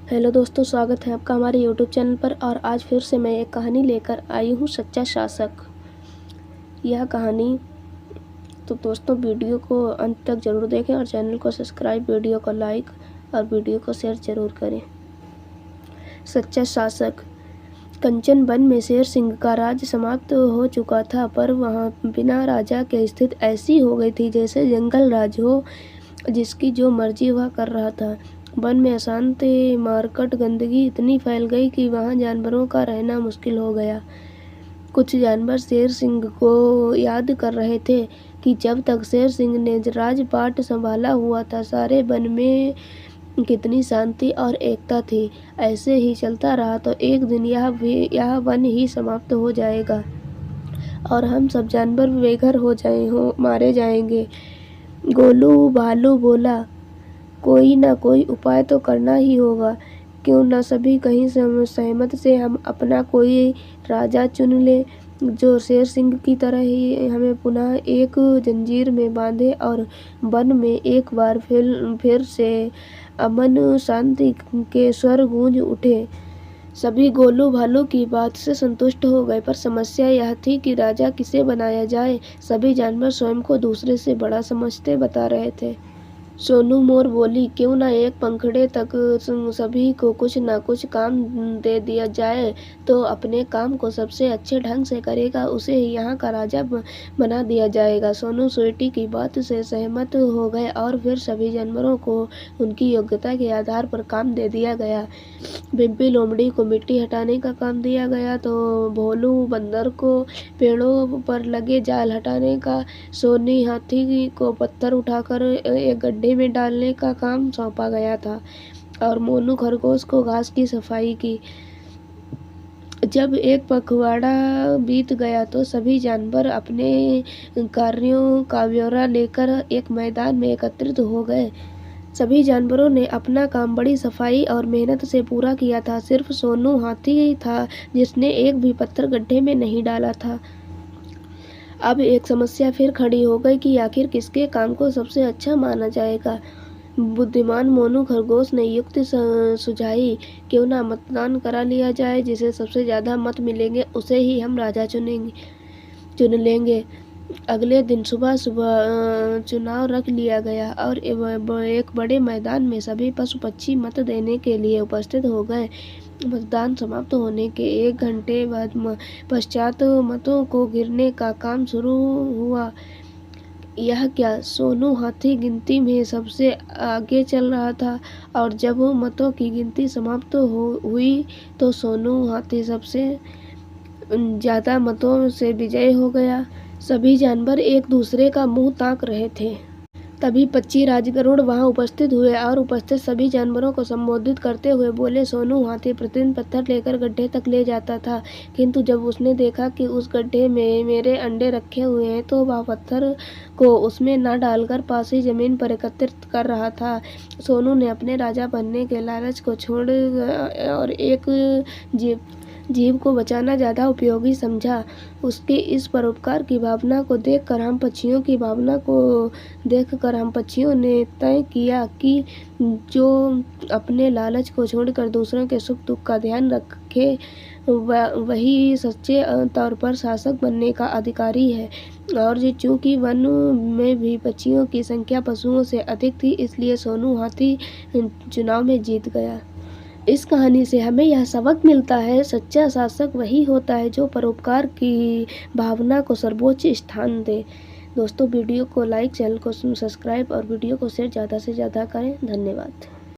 Hello दोस्तों, स्वागत है आपका हमारे यूट्यूब चैनल पर। और आज फिर से मैं एक कहानी लेकर आई हूँ, सच्चा शासक। यह कहानी तो दोस्तों वीडियो को अंत तक ज़रूर देखें और चैनल को सब्सक्राइब, वीडियो को लाइक और वीडियो को शेयर ज़रूर करें। सच्चा शासक। कंचन वन में शेर सिंह का राज समाप्त हो चुका था, पर वहाँ बिना राजा के स्थिति ऐसी हो गई थी जैसे जंगल राज हो, जिसकी जो मर्जी वह कर रहा था। वन में अशांति, मारकट, गंदगी इतनी फैल गई कि वहाँ जानवरों का रहना मुश्किल हो गया। कुछ जानवर शेर सिंह को याद कर रहे थे कि जब तक शेर सिंह ने राजपाट संभाला हुआ था, सारे वन में कितनी शांति और एकता थी। ऐसे ही चलता रहा तो एक दिन यह वन ही समाप्त हो जाएगा और हम सब जानवर बेघर हो मारे जाएंगे। गोलू भालू बोला, कोई ना कोई उपाय तो करना ही होगा। क्यों न सभी कहीं सहमत से हम अपना कोई राजा चुन ले, जो शेर सिंह की तरह ही हमें पुनः एक जंजीर में बांधे और वन में एक बार फिर से अमन शांति के स्वर गूंज उठे। सभी गोलू भालू की बात से संतुष्ट हो गए, पर समस्या यह थी कि राजा किसे बनाया जाए। सभी जानवर स्वयं को दूसरे से बड़ा समझते बता रहे थे। सोनू मोर बोली, क्यों ना एक पंखुड़े तक सभी को कुछ ना कुछ काम दे दिया जाए, तो अपने काम को सबसे अच्छे ढंग से करेगा उसे ही यहाँ का राजा बना दिया जाएगा। सोनू स्वीटी की बात से सहमत हो गए और फिर सभी जानवरों को उनकी योग्यता के आधार पर काम दे दिया गया। बिम्पी लोमड़ी को मिट्टी हटाने का काम दिया गया, तो भोलू बंदर को पेड़ों पर लगे जाल हटाने का, सोनी हाथी को पत्थर उठाकर एक गड्ढे में डालने का काम सौंपा गया था और मोनू खरगोश को घास की सफाई की। जब एक पखवाड़ा बीत गया तो सभी जानवर अपने कार्यों का ब्यौरा लेकर एक मैदान में एकत्रित हो गए। सभी जानवरों ने अपना काम बड़ी सफाई और मेहनत से पूरा किया था। सिर्फ सोनू हाथी था जिसने एक भी पत्थर गड्ढे में नहीं डाला था। अब एक समस्या फिर खड़ी हो गई कि आखिर किसके काम को सबसे अच्छा माना जाएगा। बुद्धिमान मोनू खरगोश ने युक्ति सुझाई, क्यों ना मतदान करा लिया जाए, जिसे सबसे ज़्यादा मत मिलेंगे उसे ही हम राजा चुन लेंगे। अगले दिन सुबह चुनाव रख लिया गया और एक बड़े मैदान में सभी पशु पक्षी मत देने के लिए उपस्थित हो गए। मतदान समाप्त होने के 1 घंटे पश्चात मतों को गिनने का काम शुरू हुआ। यह क्या, सोनू हाथी गिनती में सबसे आगे चल रहा था और जब मतों की गिनती समाप्त हुई तो सोनू हाथी सबसे ज़्यादा मतों से विजयी हो गया। सभी जानवर एक दूसरे का मुंह ताक रहे थे। तभी पक्षी राजगरुड़ वहां उपस्थित हुए और उपस्थित सभी जानवरों को संबोधित करते हुए बोले, सोनू हाथी प्रतिदिन पत्थर लेकर गड्ढे तक ले जाता था, किंतु जब उसने देखा कि उस गड्ढे में मेरे अंडे रखे हुए हैं तो वह पत्थर को उसमें न डालकर पास ही जमीन पर एकत्रित कर रहा था। सोनू ने अपने राजा बनने के लालच को छोड़ और एक जीव को बचाना ज़्यादा उपयोगी समझा। उसके इस परोपकार की भावना को देखकर हम पक्षियों ने तय किया कि जो अपने लालच को छोड़कर दूसरों के सुख दुख का ध्यान रखे वही सच्चे तौर पर शासक बनने का अधिकारी है। और चूंकि वन में भी पक्षियों की संख्या पशुओं से अधिक थी, इसलिए सोनू हाथी चुनाव में जीत गया। इस कहानी से हमें यह सबक मिलता है, सच्चा शासक वही होता है जो परोपकार की भावना को सर्वोच्च स्थान दे। दोस्तों, वीडियो को लाइक, चैनल को सब्सक्राइब और वीडियो को शेयर ज़्यादा से ज़्यादा करें। धन्यवाद।